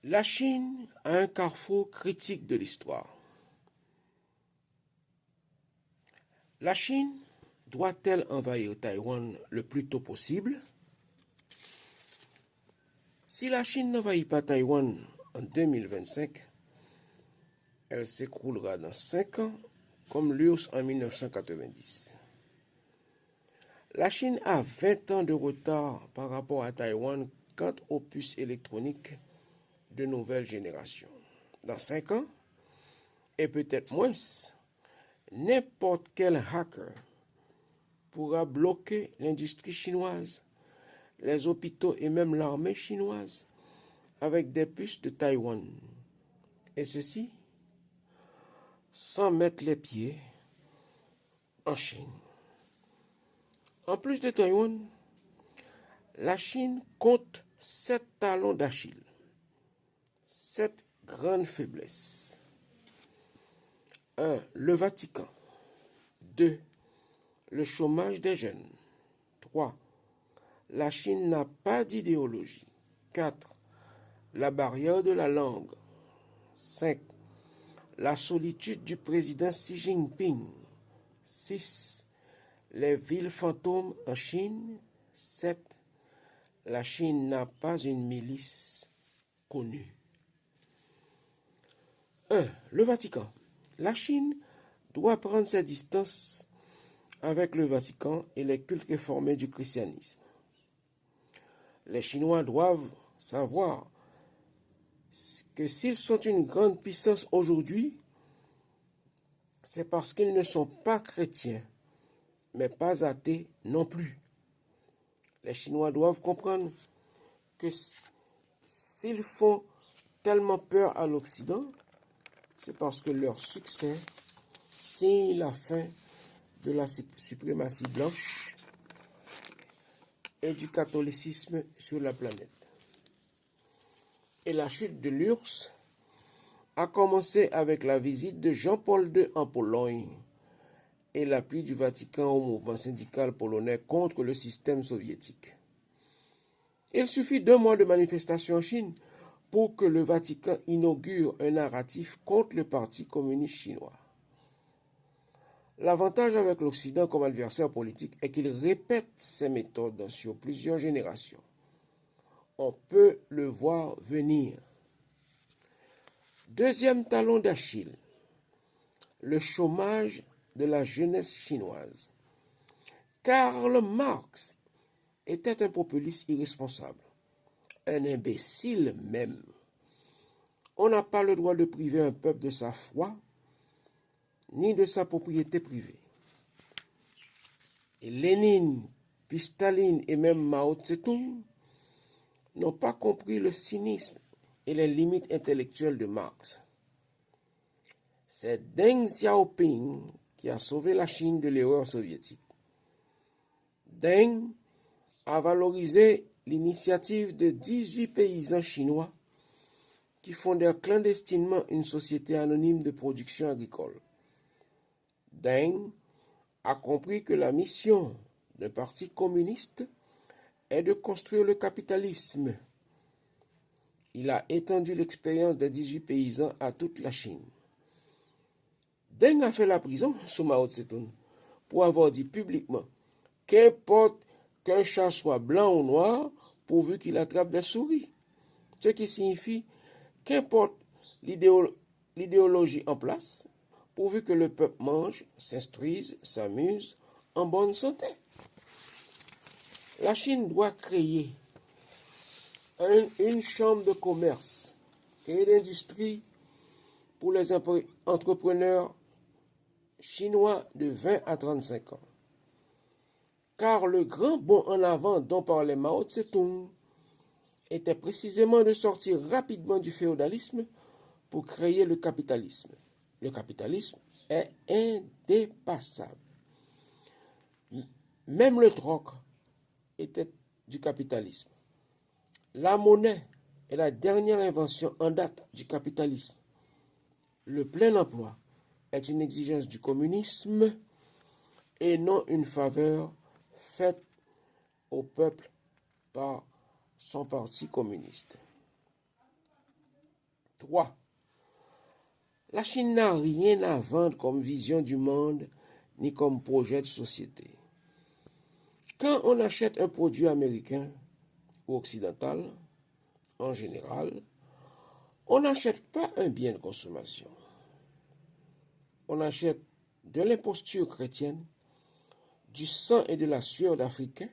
La Chine a un carrefour critique de l'histoire. La Chine doit-elle envahir Taïwan le plus tôt possible? Si la Chine n'envahit pas Taïwan en 2025, elle s'écroulera dans 5 ans, comme l'URSS en 1990. La Chine a 20 ans de retard par rapport à Taïwan quant aux puces électroniques de nouvelle génération. Dans 5 ans, et peut-être moins, n'importe quel hacker pourra bloquer l'industrie chinoise, les hôpitaux et même l'armée chinoise avec des puces de Taïwan. Et ceci sans mettre les pieds en Chine. En plus de Taïwan, la Chine compte 7 talons d'Achille, 7 grandes faiblesses. 1. Le Vatican. 2. Le chômage des jeunes. 3. La Chine n'a pas d'idéologie. 4. La barrière de la langue. 5. La solitude du président Xi Jinping. 6. Les villes fantômes en Chine. 7. La Chine n'a pas une milice connue. 1. Le Vatican. La Chine doit prendre ses distances avec le Vatican et les cultes réformés du christianisme. Les Chinois doivent savoir que s'ils sont une grande puissance aujourd'hui, c'est parce qu'ils ne sont pas chrétiens, mais pas athées non plus. Les Chinois doivent comprendre que s'ils font tellement peur à l'Occident, c'est parce que leur succès signe la fin de la suprématie blanche et du catholicisme sur la planète. Et la chute de l'URSS a commencé avec la visite de Jean-Paul II en Pologne et l'appui du Vatican au mouvement syndical polonais contre le système soviétique. Il suffit d'1 mois de manifestation en Chine pour que le Vatican inaugure un narratif contre le Parti communiste chinois. L'avantage avec l'Occident comme adversaire politique est qu'il répète ses méthodes sur plusieurs générations. On peut le voir venir. Deuxième talon d'Achille, le chômage de la jeunesse chinoise. Karl Marx était un populiste irresponsable, un imbécile même. On n'a pas le droit de priver un peuple de sa foi, ni de sa propriété privée. Et Lénine, puis Staline et même Mao Tse-tung n'ont pas compris le cynisme et les limites intellectuelles de Marx. C'est Deng Xiaoping qui a sauvé la Chine de l'erreur soviétique. Deng a valorisé l'initiative de 18 paysans chinois qui fondèrent clandestinement une société anonyme de production agricole. Deng a compris que la mission d'un parti communiste est de construire le capitalisme. Il a étendu l'expérience des 18 paysans à toute la Chine. Deng a fait la prison sous Mao Tse-tung pour avoir dit publiquement qu'importe qu'un chat soit blanc ou noir pourvu qu'il attrape des souris. Ce qui signifie qu'importe l'idéologie en place, pourvu que le peuple mange, s'instruise, s'amuse en bonne santé. La Chine doit créer une chambre de commerce et d'industrie pour les entrepreneurs chinois de 20 à 35 ans. Car le grand bond en avant dont parlait Mao Tse-tung était précisément de sortir rapidement du féodalisme pour créer le capitalisme. Le capitalisme est indépassable. Même le troc était du capitalisme. La monnaie est la dernière invention en date du capitalisme. Le plein emploi est une exigence du communisme et non une faveur faite au peuple par son parti communiste. 3. La Chine n'a rien à vendre comme vision du monde ni comme projet de société. Quand on achète un produit américain ou occidental, en général, on n'achète pas un bien de consommation. On achète de l'imposture chrétienne, du sang et de la sueur d'Africains.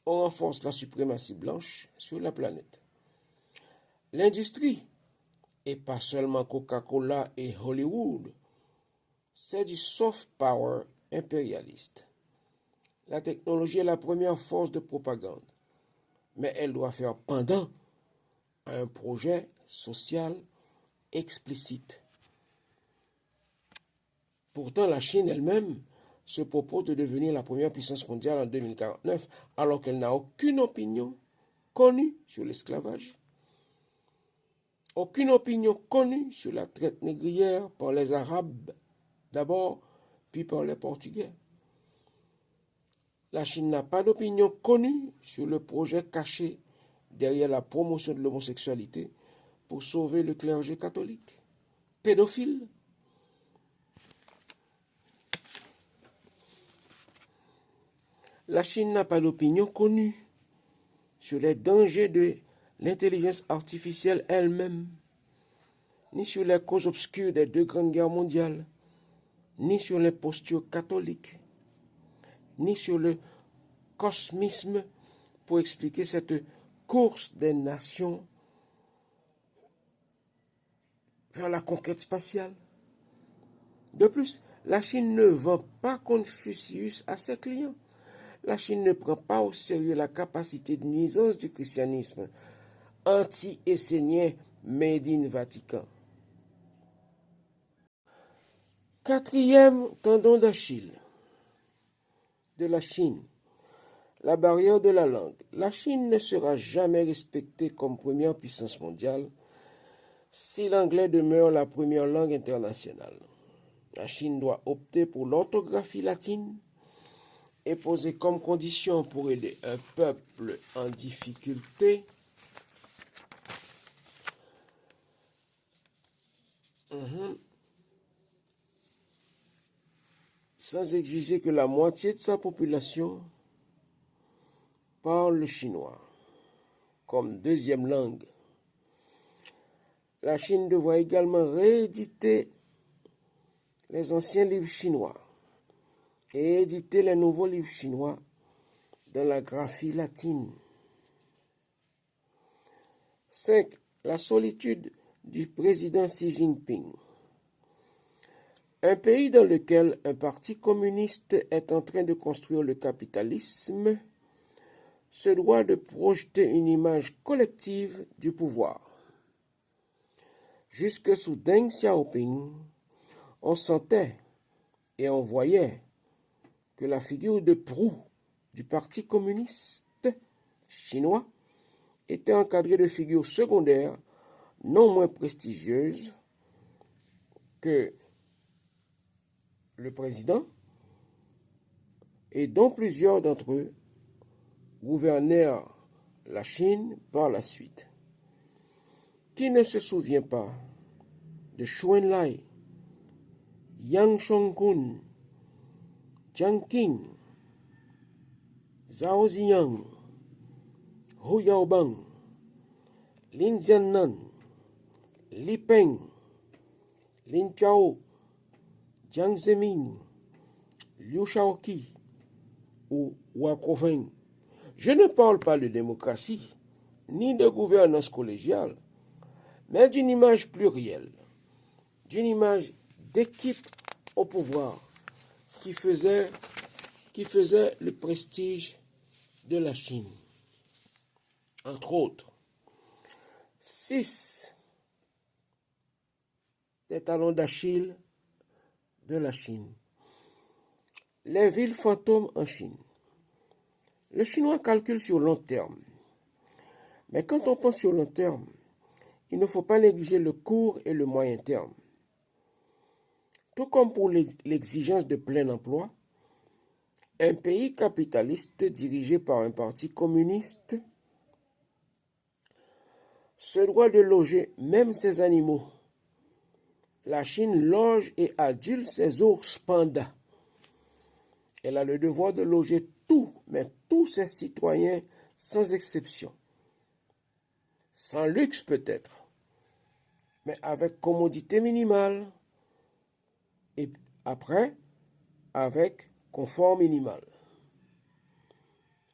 On renforce la suprématie blanche sur la planète. L'industrie, et pas seulement Coca-Cola et Hollywood, c'est du soft power impérialiste. La technologie est la première force de propagande, mais elle doit faire pendant à un projet social explicite. Pourtant, la Chine elle-même se propose de devenir la première puissance mondiale en 2049, alors qu'elle n'a aucune opinion connue sur l'esclavage, aucune opinion connue sur la traite négrière par les Arabes d'abord, puis par les Portugais. La Chine n'a pas d'opinion connue sur le projet caché derrière la promotion de l'homosexualité pour sauver le clergé catholique. Pédophile. La Chine n'a pas d'opinion connue sur les dangers de l'intelligence artificielle elle-même, ni sur les causes obscures des 2 grandes guerres mondiales, ni sur l'imposture catholique, ni sur le cosmisme pour expliquer cette course des nations vers la conquête spatiale. De plus, la Chine ne vend pas Confucius à ses clients. La Chine ne prend pas au sérieux la capacité de nuisance du christianisme anti-essénien made in Vatican. 4e tendon d'Achille de la Chine, la barrière de la langue. La Chine ne sera jamais respectée comme première puissance mondiale si l'anglais demeure la première langue internationale. La Chine doit opter pour l'orthographie latine et poser comme condition pour aider un peuple en difficulté sans exiger que la moitié de sa population parle le chinois comme 2e langue. La Chine devra également rééditer les anciens livres chinois et éditer les nouveaux livres chinois dans la graphie latine. 5. La solitude du président Xi Jinping. Un pays dans lequel un parti communiste est en train de construire le capitalisme se doit de projeter une image collective du pouvoir. Jusque sous Deng Xiaoping, on sentait et on voyait que la figure de proue du Parti communiste chinois était encadrée de figures secondaires non moins prestigieuses que le président et dont plusieurs d'entre eux gouvernèrent la Chine par la suite. Qui ne se souvient pas de Zhou Enlai, Yang Shongkun, Jiang Qing, Zhao Ziyang, Hu Yaobang, Lin Jiannan, Li Peng, Lin Piao, Jiang Zemin, Liu Shaoqi ou Hua Guofeng. Je ne parle pas de démocratie, ni de gouvernance collégiale, mais d'une image plurielle, d'une image d'équipe au pouvoir qui faisait le prestige de la Chine. Entre autres, 6 des talons d'Achille de la Chine. Les villes fantômes en Chine. Le chinois calcule sur long terme. Mais quand on pense sur long terme, il ne faut pas négliger le court et le moyen terme. Tout comme pour l'exigence de plein emploi, un pays capitaliste dirigé par un parti communiste se doit de loger même ses animaux. La Chine loge et adulte ses ours pandas. Elle a le devoir de loger mais tous ses citoyens sans exception. Sans luxe peut-être, mais avec commodité minimale. Et après, avec confort minimal.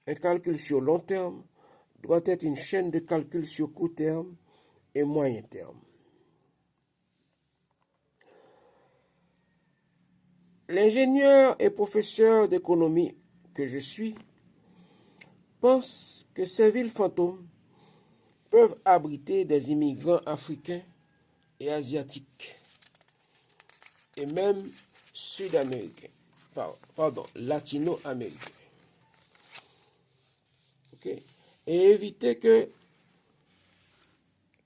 Un calcul sur long terme doit être une chaîne de calcul sur court terme et moyen terme. L'ingénieur et professeur d'économie que je suis pense que ces villes fantômes peuvent abriter des immigrants africains et asiatiques, et même sud-américains, latino-américains. Okay? Et éviter que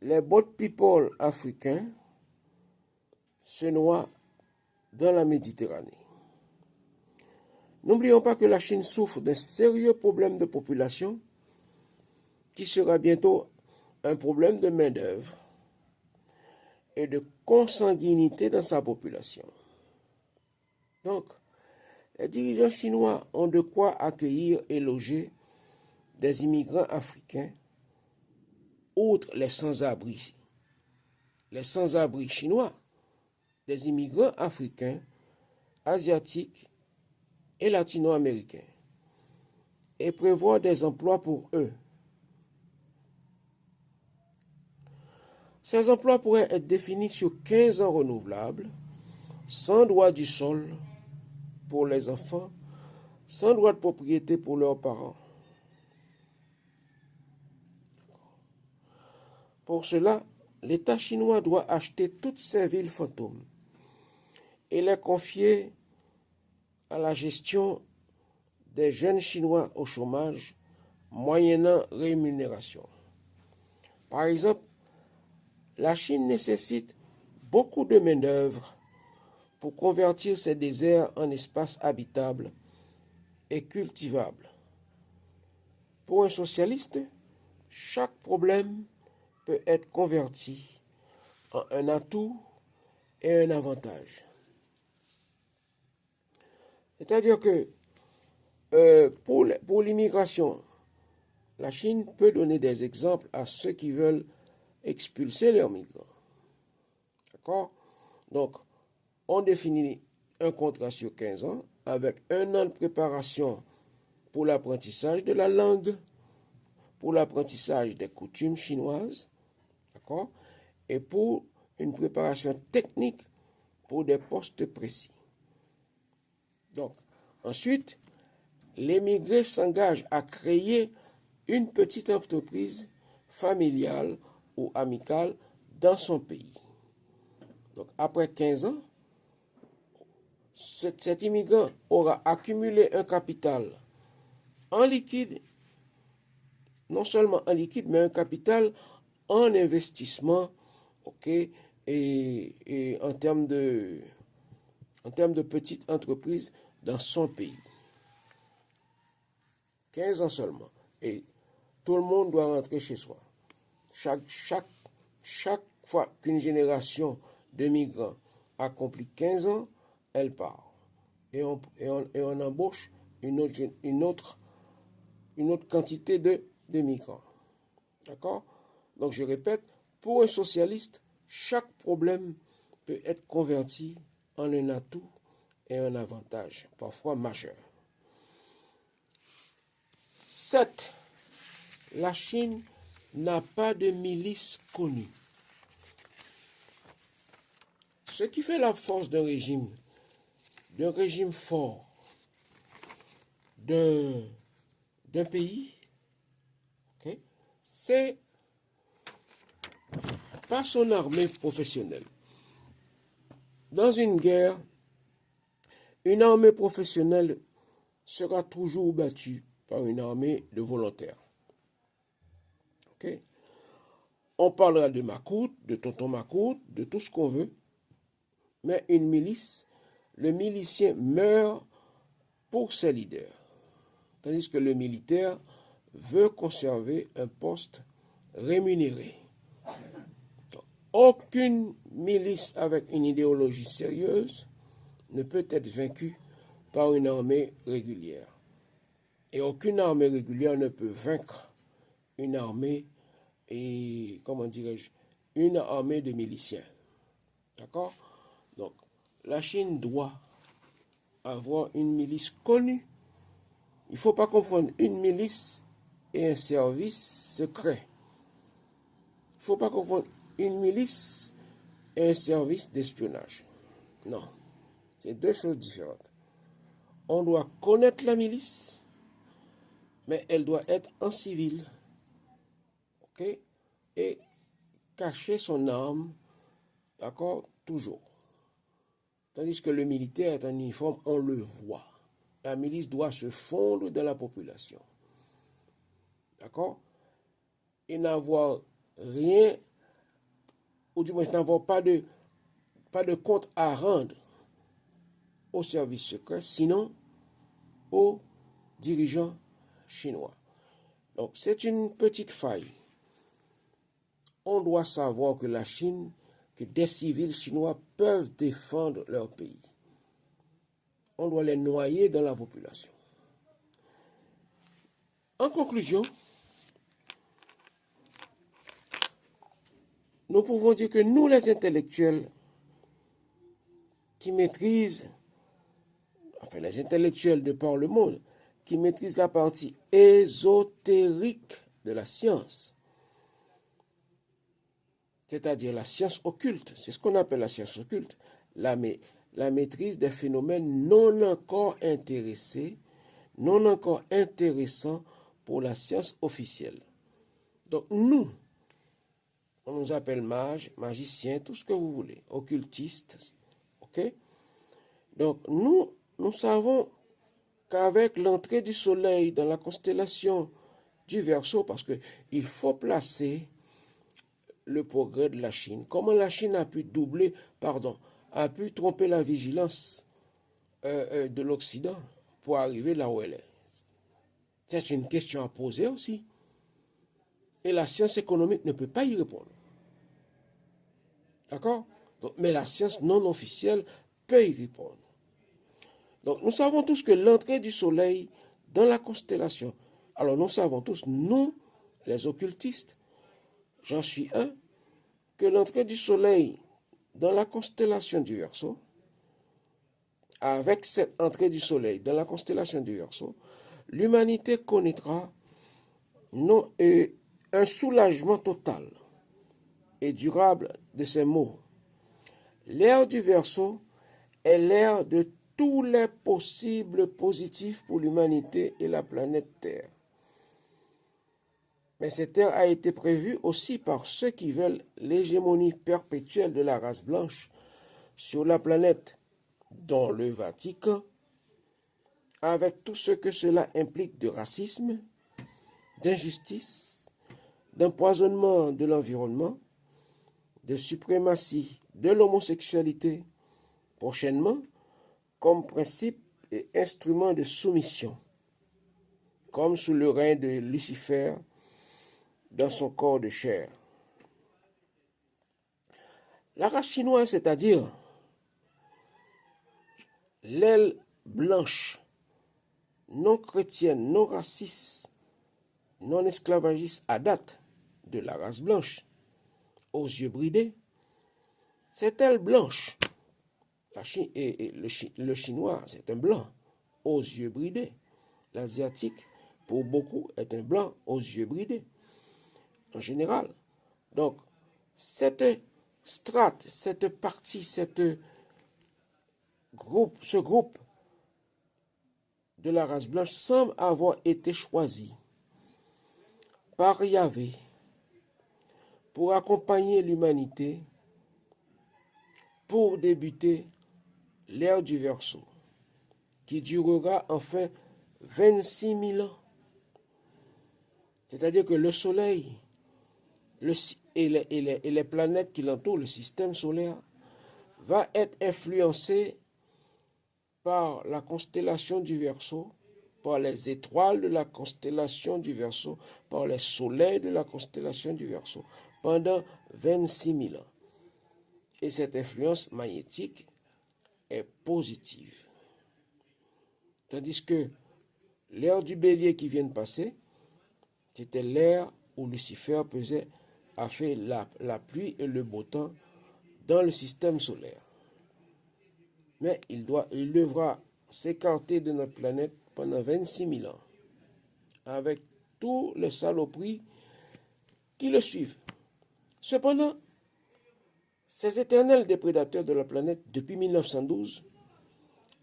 les boat people africains se noient dans la Méditerranée. N'oublions pas que la Chine souffre d'un sérieux problème de population qui sera bientôt un problème de main-d'œuvre et de consanguinité dans sa population. Donc, les dirigeants chinois ont de quoi accueillir et loger des immigrants africains, outre les sans-abri. Les sans-abri chinois, des immigrants africains, asiatiques et latino-américains, et prévoir des emplois pour eux. Ces emplois pourraient être définis sur 15 ans renouvelables, sans droit du sol pour les enfants, sans droit de propriété pour leurs parents. Pour cela, l'État chinois doit acheter toutes ces villes fantômes et les confier à la gestion des jeunes Chinois au chômage, moyennant rémunération. Par exemple, la Chine nécessite beaucoup de main-d'œuvre pour convertir ces déserts en espaces habitables et cultivables. Pour un socialiste, chaque problème peut être converti en un atout et un avantage. C'est-à-dire que pour l'immigration, la Chine peut donner des exemples à ceux qui veulent expulser leurs migrants. D'accord? Donc, on définit un contrat sur 15 ans avec un an de préparation pour l'apprentissage de la langue, pour l'apprentissage des coutumes chinoises, d'accord? Et pour une préparation technique pour des postes précis. Donc, ensuite, l'émigré s'engage à créer une petite entreprise familiale ou amicale dans son pays. Donc, après 15 ans, cet immigrant aura accumulé un capital en liquide, non seulement en liquide, mais un capital en investissement, ok, et en termes de petites entreprises dans son pays. 15 ans seulement. Et tout le monde doit rentrer chez soi. Chaque fois qu'une génération de migrants accomplit 15 ans, elle part. Et on embauche une autre quantité de migrants. D'accord? Donc je répète, pour un socialiste, chaque problème peut être converti en un atout et un avantage, parfois majeur. 7. La Chine n'a pas de milice connue. Ce qui fait la force d'un régime fort, d'un pays, okay, c'est pas son armée professionnelle. Dans une guerre, une armée professionnelle sera toujours battue par une armée de volontaires. Okay? On parlera de Macoute, de Tonton Macoute, de tout ce qu'on veut, mais une milice, le milicien meurt pour ses leaders, tandis que le militaire veut conserver un poste rémunéré. Aucune milice avec une idéologie sérieuse ne peut être vaincue par une armée régulière. Et aucune armée régulière ne peut vaincre une armée, et comment dirais-je, une armée de miliciens. D'accord? Donc, la Chine doit avoir une milice connue. Il ne faut pas confondre une milice et un service secret. Il ne faut pas confondre une milice et un service d'espionnage. Non, c'est deux choses différentes. On doit connaître la milice, mais elle doit être en civil. OK? Et cacher son arme, d'accord, toujours. Tandis que le militaire est en uniforme, on le voit. La milice doit se fondre dans la population. D'accord? Et n'avoir rien, ou du moins n'avoir pas de compte à rendre au service secret, sinon aux dirigeants chinois. Donc, c'est une petite faille. On doit savoir que la Chine, que des civils chinois peuvent défendre leur pays. On doit les noyer dans la population. En conclusion, nous pouvons dire que nous, les intellectuels, qui maîtrisent, enfin les intellectuels de par le monde, qui maîtrisent la partie ésotérique de la science, c'est-à-dire la science occulte, c'est ce qu'on appelle la science occulte, la maîtrise des phénomènes non encore intéressés, non encore intéressants pour la science officielle. Donc nous, on nous appelle mages, magiciens, tout ce que vous voulez, occultistes, ok? Donc nous savons qu'avec l'entrée du soleil dans la constellation du Verseau, parce qu'il faut placer le progrès de la Chine, comment la Chine a pu a pu tromper la vigilance de l'Occident pour arriver là où elle est. C'est une question à poser aussi. Et la science économique ne peut pas y répondre. D'accord? Mais la science non officielle peut y répondre. Donc nous savons tous que l'entrée du soleil dans la constellation, alors nous savons tous, nous, les occultistes, j'en suis un, que l'entrée du soleil dans la constellation du Verseau, avec cette entrée du soleil dans la constellation du Verseau, l'humanité connaîtra un soulagement total et durable de ses maux. L'ère du Verseau est l'ère de tous les possibles positifs pour l'humanité et la planète Terre. Mais cette ère a été prévue aussi par ceux qui veulent l'hégémonie perpétuelle de la race blanche sur la planète, dont le Vatican, avec tout ce que cela implique de racisme, d'injustice, d'empoisonnement de l'environnement, de suprématie de l'homosexualité, prochainement, comme principe et instrument de soumission, comme sous le règne de Lucifer dans son corps de chair. La race chinoise, c'est-à-dire l'aile blanche, non chrétienne, non raciste, non esclavagiste à date de la race blanche, aux yeux bridés, cette aile blanche, le chinois, c'est un blanc, aux yeux bridés. L'asiatique, pour beaucoup, est un blanc aux yeux bridés, en général. Donc, cette strate, cette partie, ce groupe de la race blanche semble avoir été choisi par Yahvé pour accompagner l'humanité pour débuter l'ère du Verseau, qui durera enfin 26 000 ans. C'est-à-dire que le Soleil et les planètes qui l'entourent, le système solaire, va être influencé par la constellation du Verseau, par les étoiles de la constellation du Verseau, par les soleils de la constellation du Verseau, pendant 26 000 ans. et cette influence magnétique est positive. Tandis que l'ère du bélier qui vient de passer, c'était l'ère où Lucifer a fait la pluie et le beau temps dans le système solaire. Mais il devra s'écarter de notre planète pendant 26 000 ans, avec tous les saloperies qui le suivent. Cependant, ces éternels déprédateurs de la planète, depuis 1912,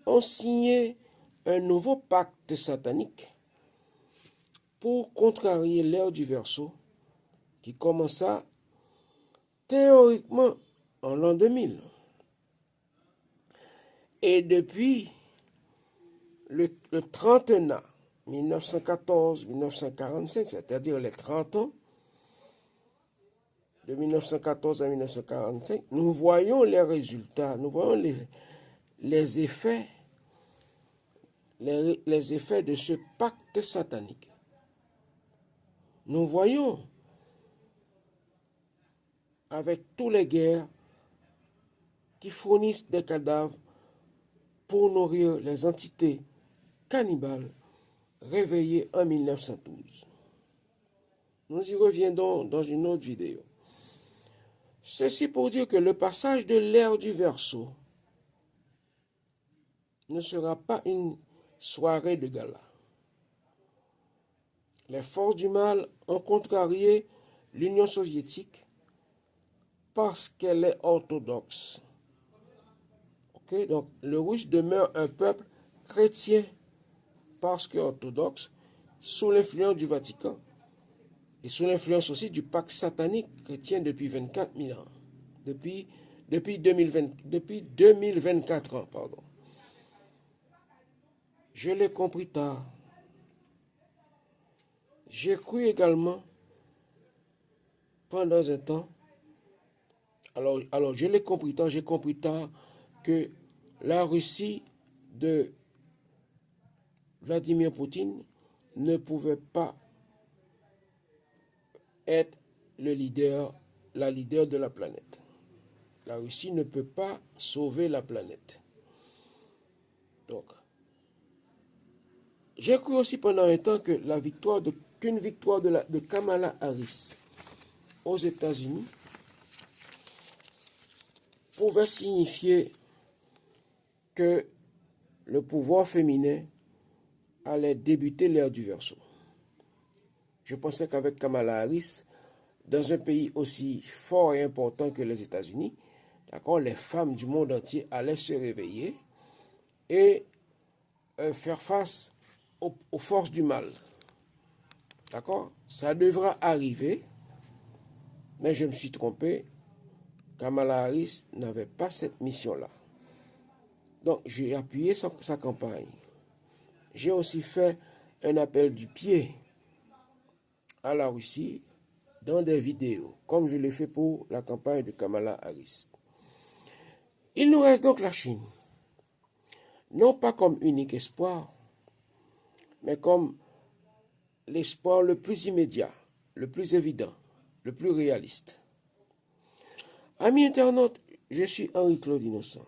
ont signé un nouveau pacte satanique pour contrarier l'ère du Verseau, qui commença théoriquement en l'an 2000. Et depuis le trentenaire 1914-1945, c'est-à-dire les 30 ans, de 1914 à 1945, nous voyons les résultats, nous voyons les effets de ce pacte satanique. Nous voyons avec toutes les guerres qui fournissent des cadavres pour nourrir les entités cannibales réveillées en 1912. Nous y reviendrons dans une autre vidéo. Ceci pour dire que le passage de l'ère du Verseau ne sera pas une soirée de gala. Les forces du mal ont contrarié l'Union soviétique parce qu'elle est orthodoxe. Donc, le Russe demeure un peuple chrétien parce qu'orthodoxe, sous l'influence du Vatican et sous l'influence aussi du pacte satanique chrétien depuis 24 000 ans. Depuis 2024 ans, pardon. Je l'ai compris tard. J'ai cru également pendant un temps, alors je l'ai compris tard, j'ai compris tard que la Russie de Vladimir Poutine ne pouvait pas être la leader de la planète. La Russie ne peut pas sauver la planète. Donc, j'ai cru aussi pendant un temps que qu'une victoire de Kamala Harris aux États-Unis pouvait signifier que le pouvoir féminin allait débuter l'ère du Verseau. Je pensais qu'avec Kamala Harris, dans un pays aussi fort et important que les États-Unis, d'accord, les femmes du monde entier allaient se réveiller et faire face aux forces du mal. D'accord? Ça devra arriver, mais je me suis trompé. Kamala Harris n'avait pas cette mission-là. Donc, j'ai appuyé sa campagne. J'ai aussi fait un appel du pied à la Russie dans des vidéos, comme je l'ai fait pour la campagne de Kamala Harris. Il nous reste donc la Chine, non pas comme unique espoir, mais comme l'espoir le plus immédiat, le plus évident, le plus réaliste. Amis internautes, je suis Henri-Claude Innocent,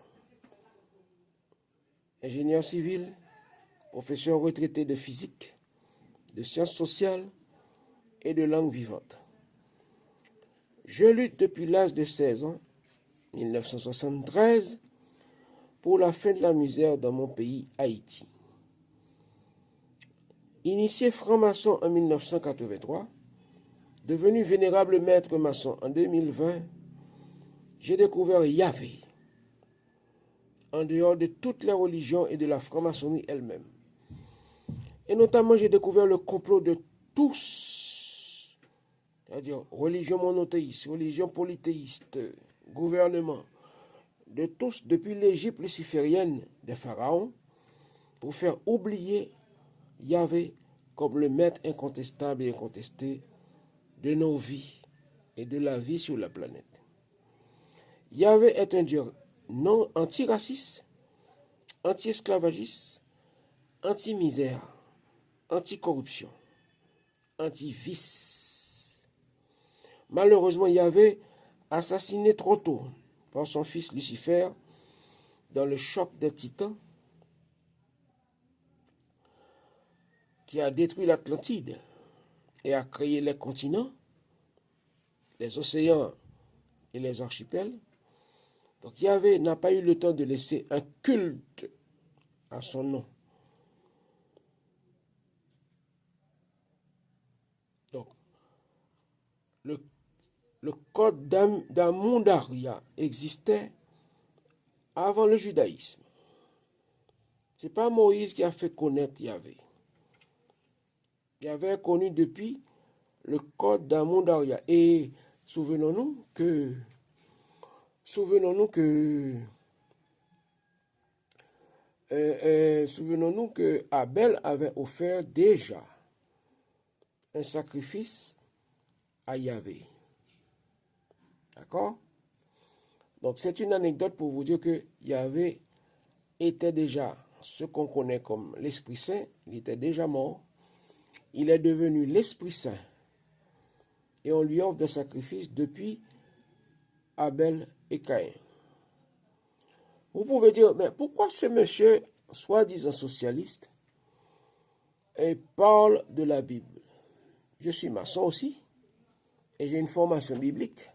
ingénieur civil, professeur retraité de physique, de sciences sociales et de langue vivante. Je lutte depuis l'âge de 16 ans, 1973, pour la fin de la misère dans mon pays, Haïti. Initié franc-maçon en 1983, devenu vénérable maître maçon en 2020, j'ai découvert Yahvé, en dehors de toutes les religions et de la franc-maçonnerie elle-même. Et notamment, j'ai découvert le complot de tous, c'est-à-dire religion monothéiste, religion polythéiste, gouvernement, de tous depuis l'Égypte luciférienne des pharaons, pour faire oublier Yahvé comme le maître incontestable et incontesté de nos vies et de la vie sur la planète. Yahvé est un Dieu non antiraciste, anti-esclavagiste, anti-misère, anti-corruption, anti-vice. Malheureusement, Yahvé assassiné trop tôt par son fils Lucifer dans le choc des titans qui a détruit l'Atlantide et a créé les continents, les océans et les archipels. Donc Yahvé n'a pas eu le temps de laisser un culte à son nom. Donc, le code d'Amundaria existait avant le judaïsme. Ce n'est pas Moïse qui a fait connaître Yahvé. Yahvé est connu depuis le code d'Amundaria. Et souvenons-nous que Abel avait offert déjà un sacrifice à Yahvé. D'accord? Donc c'est une anecdote pour vous dire que Yahvé était déjà ce qu'on connaît comme l'Esprit Saint. Il était déjà mort. Il est devenu l'Esprit Saint. Et on lui offre des sacrifices depuis Abel et Caïn. Vous pouvez dire, mais pourquoi ce monsieur, soi-disant socialiste, parle de la Bible? Je suis maçon aussi, et j'ai une formation biblique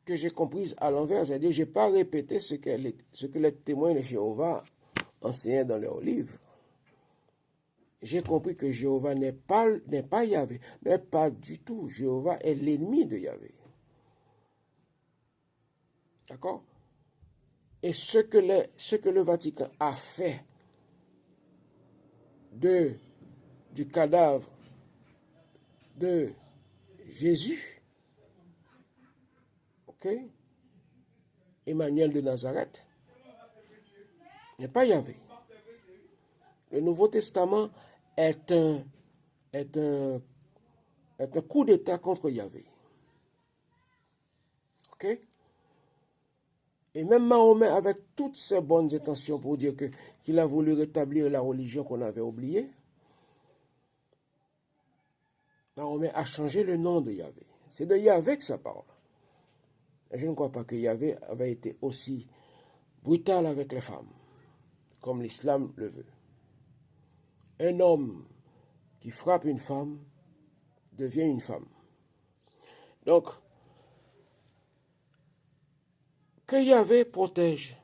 que j'ai comprise à l'envers. C'est-à-dire, je n'ai pas répété ce que les témoins de Jéhovah enseignaient dans leurs livres. J'ai compris que Jéhovah n'est pas Yahvé, mais pas du tout. Jéhovah est l'ennemi de Yahvé. D'accord? Et ce que le Vatican a fait du cadavre de Jésus, ok, Emmanuel de Nazareth, n'est pas Yahvé. Le Nouveau Testament est un coup d'État contre Yahvé. Ok? Et même Mahomet, avec toutes ses bonnes intentions pour dire qu'il a voulu rétablir la religion qu'on avait oubliée, Mahomet a changé le nom de Yahvé. C'est de Yahvé que ça parle. Et je ne crois pas que Yahvé avait été aussi brutal avec les femmes, comme l'islam le veut. Un homme qui frappe une femme devient une femme. Donc, que Yahvé protège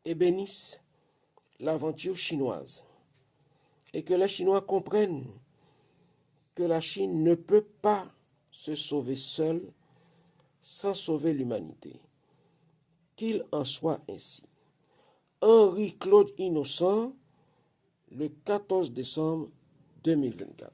et bénisse l'aventure chinoise et que les Chinois comprennent que la Chine ne peut pas se sauver seule sans sauver l'humanité. Qu'il en soit ainsi. Henri Claude Innocent, le 14 décembre 2024.